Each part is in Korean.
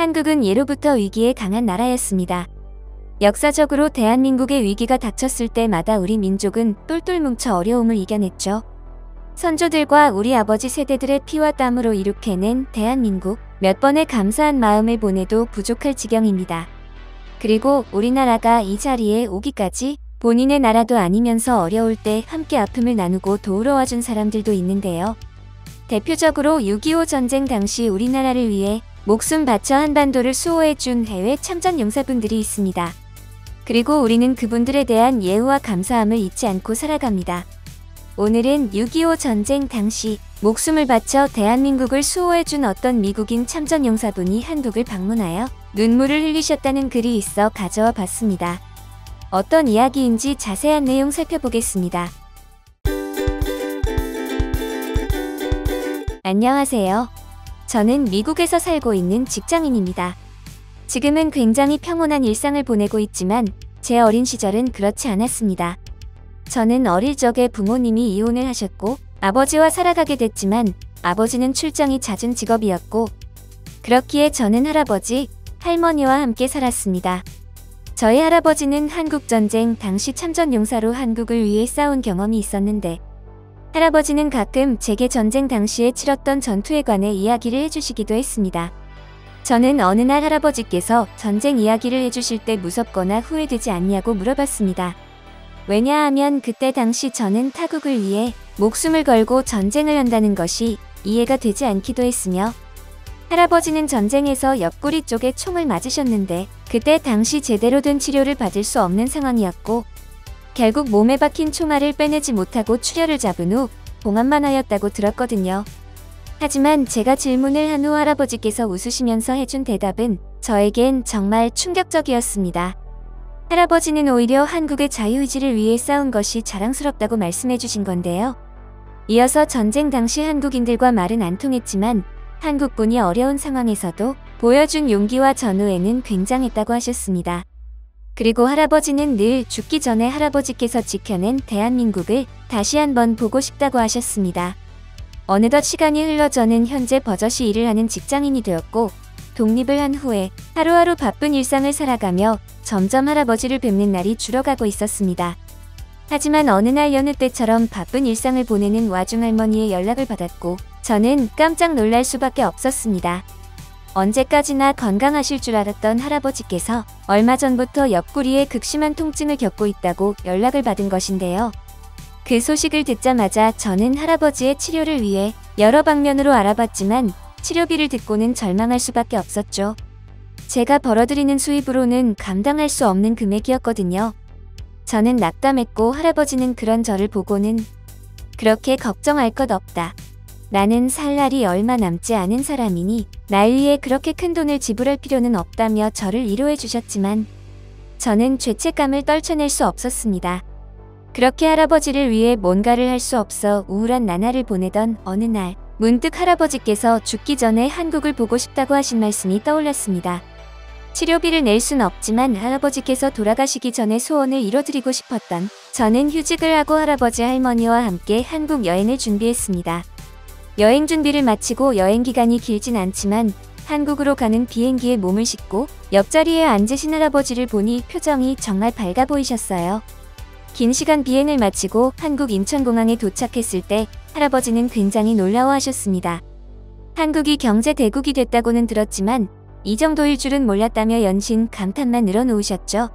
한국은 예로부터 위기에 강한 나라였습니다. 역사적으로 대한민국의 위기가 닥쳤을 때마다 우리 민족은 똘똘 뭉쳐 어려움을 이겨냈죠. 선조들과 우리 아버지 세대들의 피와 땀으로 이룩해낸 대한민국, 몇 번의 감사한 마음을 보내도 부족할 지경입니다. 그리고 우리나라가 이 자리에 오기까지 본인의 나라도 아니면서 어려울 때 함께 아픔을 나누고 도우러 와준 사람들도 있는데요. 대표적으로 6.25 전쟁 당시 우리나라를 위해 목숨 바쳐 한반도를 수호해준 해외 참전 용사분들이 있습니다. 그리고 우리는 그분들에 대한 예우와 감사함을 잊지 않고 살아갑니다. 오늘은 6.25 전쟁 당시 목숨을 바쳐 대한민국을 수호해준 어떤 미국인 참전 용사분이 한국을 방문하여 눈물을 흘리셨다는 글이 있어 가져와 봤습니다. 어떤 이야기인지 자세한 내용 살펴보겠습니다. 안녕하세요. 저는 미국에서 살고 있는 직장인입니다. 지금은 굉장히 평온한 일상을 보내고 있지만 제 어린 시절은 그렇지 않았습니다. 저는 어릴 적에 부모님이 이혼을 하셨고 아버지와 살아가게 됐지만 아버지는 출장이 잦은 직업이었고 그렇기에 저는 할아버지, 할머니와 함께 살았습니다. 저희 할아버지는 한국전쟁 당시 참전용사로 한국을 위해 싸운 경험이 있었는데 할아버지는 가끔 제게 전쟁 당시에 치렀던 전투에 관해 이야기를 해주시기도 했습니다. 저는 어느 날 할아버지께서 전쟁 이야기를 해주실 때 무섭거나 후회되지 않냐고 물어봤습니다. 왜냐하면 그때 당시 저는 타국을 위해 목숨을 걸고 전쟁을 한다는 것이 이해가 되지 않기도 했으며 할아버지는 전쟁에서 옆구리 쪽에 총을 맞으셨는데 그때 당시 제대로 된 치료를 받을 수 없는 상황이었고 결국 몸에 박힌 총알을 빼내지 못하고 출혈을 잡은 후 봉합만 하였다고 들었거든요. 하지만 제가 질문을 한 후 할아버지께서 웃으시면서 해준 대답은 저에겐 정말 충격적이었습니다. 할아버지는 오히려 한국의 자유의지를 위해 싸운 것이 자랑스럽다고 말씀해 주신 건데요. 이어서 전쟁 당시 한국인들과 말은 안 통했지만 한국군이 어려운 상황에서도 보여준 용기와 전우애는 굉장했다고 하셨습니다. 그리고 할아버지는 늘 죽기 전에 할아버지께서 지켜낸 대한민국을 다시 한번 보고 싶다고 하셨습니다. 어느덧 시간이 흘러 저는 현재 버젓이 일을 하는 직장인이 되었고 독립을 한 후에 하루하루 바쁜 일상을 살아가며 점점 할아버지를 뵙는 날이 줄어가고 있었습니다. 하지만 어느 날 여느 때처럼 바쁜 일상을 보내는 와중 할머니의 연락을 받았고 저는 깜짝 놀랄 수밖에 없었습니다. 언제까지나 건강하실 줄 알았던 할아버지께서 얼마 전부터 옆구리에 극심한 통증을 겪고 있다고 연락을 받은 것인데요. 그 소식을 듣자마자 저는 할아버지의 치료를 위해 여러 방면으로 알아봤지만 치료비를 듣고는 절망할 수밖에 없었죠. 제가 벌어들이는 수입으로는 감당할 수 없는 금액이었거든요. 저는 낙담했고 할아버지는 그런 저를 보고는 그렇게 걱정할 것 없다. 나는 살 날이 얼마 남지 않은 사람이니 날 위해 그렇게 큰 돈을 지불할 필요는 없다며 저를 위로해 주셨지만 저는 죄책감을 떨쳐낼 수 없었습니다. 그렇게 할아버지를 위해 뭔가를 할 수 없어 우울한 나날을 보내던 어느 날 문득 할아버지께서 죽기 전에 한국을 보고 싶다고 하신 말씀이 떠올랐습니다. 치료비를 낼 순 없지만 할아버지께서 돌아가시기 전에 소원을 이뤄드리고 싶었던 저는 휴직을 하고 할아버지 할머니와 함께 한국 여행을 준비했습니다. 여행 준비를 마치고 여행 기간이 길진 않지만 한국으로 가는 비행기에 몸을 싣고 옆자리에 앉으신 할아버지를 보니 표정이 정말 밝아 보이셨어요. 긴 시간 비행을 마치고 한국 인천공항에 도착했을 때 할아버지는 굉장히 놀라워하셨습니다. 한국이 경제 대국이 됐다고는 들었지만 이 정도일 줄은 몰랐다며 연신 감탄만 늘어놓으셨죠.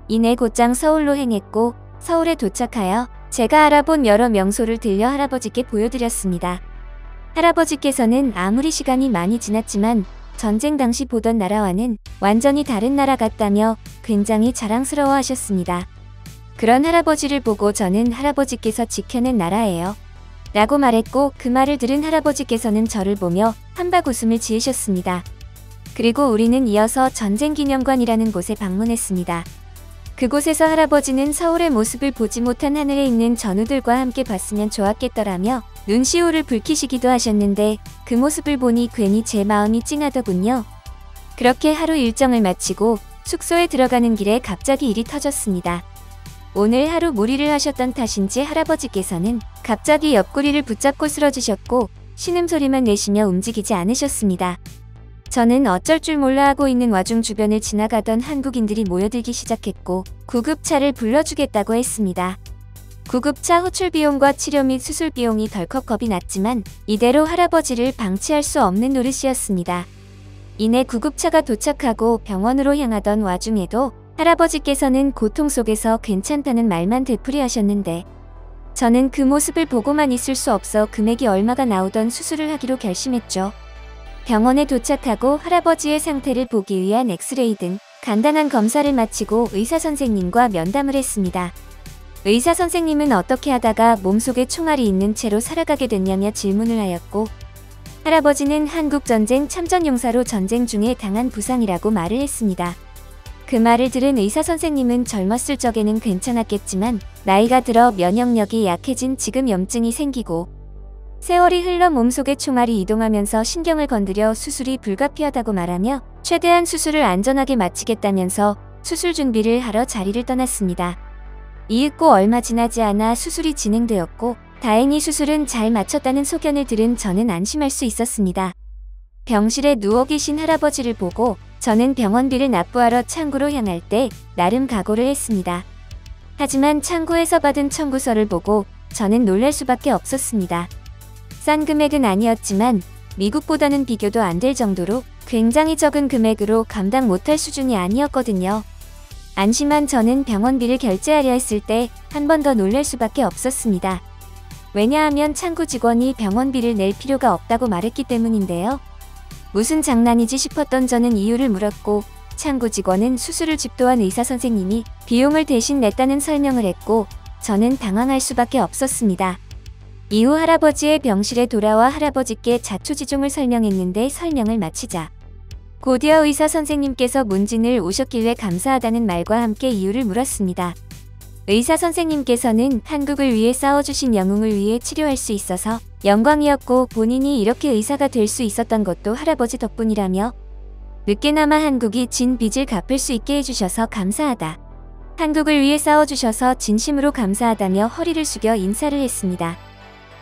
이내 곧장 서울로 행했고 서울에 도착하여 제가 알아본 여러 명소를 들려 할아버지께 보여드렸습니다. 할아버지께서는 아무리 시간이 많이 지났지만 전쟁 당시 보던 나라와는 완전히 다른 나라 같다며 굉장히 자랑스러워 하셨습니다. 그런 할아버지를 보고 저는 할아버지께서 지켜낸 나라예요 라고 말했고 그 말을 들은 할아버지께서는 저를 보며 한박 웃음을 지으셨습니다. 그리고 우리는 이어서 전쟁기념관이라는 곳에 방문했습니다. 그곳에서 할아버지는 서울의 모습을 보지 못한 하늘에 있는 전우들과 함께 봤으면 좋았겠더라며 눈시울을 붉히시기도 하셨는데 그 모습을 보니 괜히 제 마음이 찡하더군요. 그렇게 하루 일정을 마치고 숙소에 들어가는 길에 갑자기 일이 터졌습니다. 오늘 하루 무리를 하셨던 탓인지 할아버지께서는 갑자기 옆구리를 붙잡고 쓰러지셨고 신음소리만 내시며 움직이지 않으셨습니다. 저는 어쩔 줄 몰라 하고 있는 와중 주변을 지나가던 한국인들이 모여들기 시작했고 구급차를 불러주겠다고 했습니다. 구급차 호출 비용과 치료 및 수술 비용이 덜컥 겁이 났지만 이대로 할아버지를 방치할 수 없는 노릇이었습니다. 이내 구급차가 도착하고 병원으로 향하던 와중에도 할아버지께서는 고통 속에서 괜찮다는 말만 되풀이하셨는데 저는 그 모습을 보고만 있을 수 없어 금액이 얼마가 나오던 수술을 하기로 결심했죠. 병원에 도착하고 할아버지의 상태를 보기 위한 엑스레이 등 간단한 검사를 마치고 의사 선생님과 면담을 했습니다. 의사 선생님은 어떻게 하다가 몸속에 총알이 있는 채로 살아가게 됐냐며 질문을 하였고 할아버지는 한국전쟁 참전용사로 전쟁 중에 당한 부상이라고 말을 했습니다. 그 말을 들은 의사 선생님은 젊었을 적에는 괜찮았겠지만 나이가 들어 면역력이 약해진 지금 염증이 생기고 세월이 흘러 몸속에 총알이 이동하면서 신경을 건드려 수술이 불가피하다고 말하며 최대한 수술을 안전하게 마치겠다면서 수술 준비를 하러 자리를 떠났습니다. 이윽고 얼마 지나지 않아 수술이 진행되었고 다행히 수술은 잘 마쳤다는 소견을 들은 저는 안심할 수 있었습니다. 병실에 누워 계신 할아버지를 보고 저는 병원비를 납부하러 창구로 향할 때 나름 각오를 했습니다. 하지만 창구에서 받은 청구서를 보고 저는 놀랄 수밖에 없었습니다. 싼 금액은 아니었지만 미국보다는 비교도 안 될 정도로 굉장히 적은 금액으로 감당 못할 수준이 아니었거든요. 안심한 저는 병원비를 결제하려 했을 때 한 번 더 놀랄 수밖에 없었습니다. 왜냐하면 창구 직원이 병원비를 낼 필요가 없다고 말했기 때문인데요. 무슨 장난이지 싶었던 저는 이유를 물었고 창구 직원은 수술을 집도한 의사 선생님이 비용을 대신 냈다는 설명을 했고 저는 당황할 수밖에 없었습니다. 이후 할아버지의 병실에 돌아와 할아버지께 자초지종을 설명했는데 설명을 마치자 곧이어 의사 선생님께서 문진을 오셨길래 감사하다는 말과 함께 이유를 물었습니다. 의사 선생님께서는 한국을 위해 싸워주신 영웅을 위해 치료할 수 있어서 영광이었고 본인이 이렇게 의사가 될 수 있었던 것도 할아버지 덕분이라며 늦게나마 한국이 진 빚을 갚을 수 있게 해주셔서 감사하다. 한국을 위해 싸워주셔서 진심으로 감사하다며 허리를 숙여 인사를 했습니다.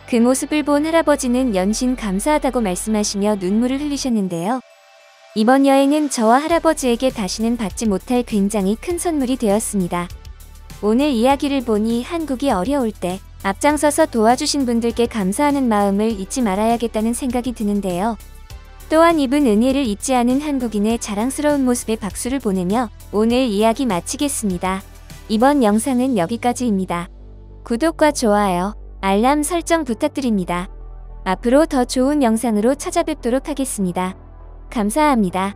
그 모습을 본 할아버지는 연신 감사하다고 말씀하시며 눈물을 흘리셨는데요. 이번 여행은 저와 할아버지에게 다시는 받지 못할 굉장히 큰 선물이 되었습니다. 오늘 이야기를 보니 한국이 어려울 때 앞장서서 도와주신 분들께 감사하는 마음을 잊지 말아야겠다는 생각이 드는데요. 또한 입은 은혜를 잊지 않은 한국인의 자랑스러운 모습에 박수를 보내며 오늘 이야기 마치겠습니다. 이번 영상은 여기까지입니다. 구독과 좋아요, 알람 설정 부탁드립니다. 앞으로 더 좋은 영상으로 찾아뵙도록 하겠습니다. 감사합니다.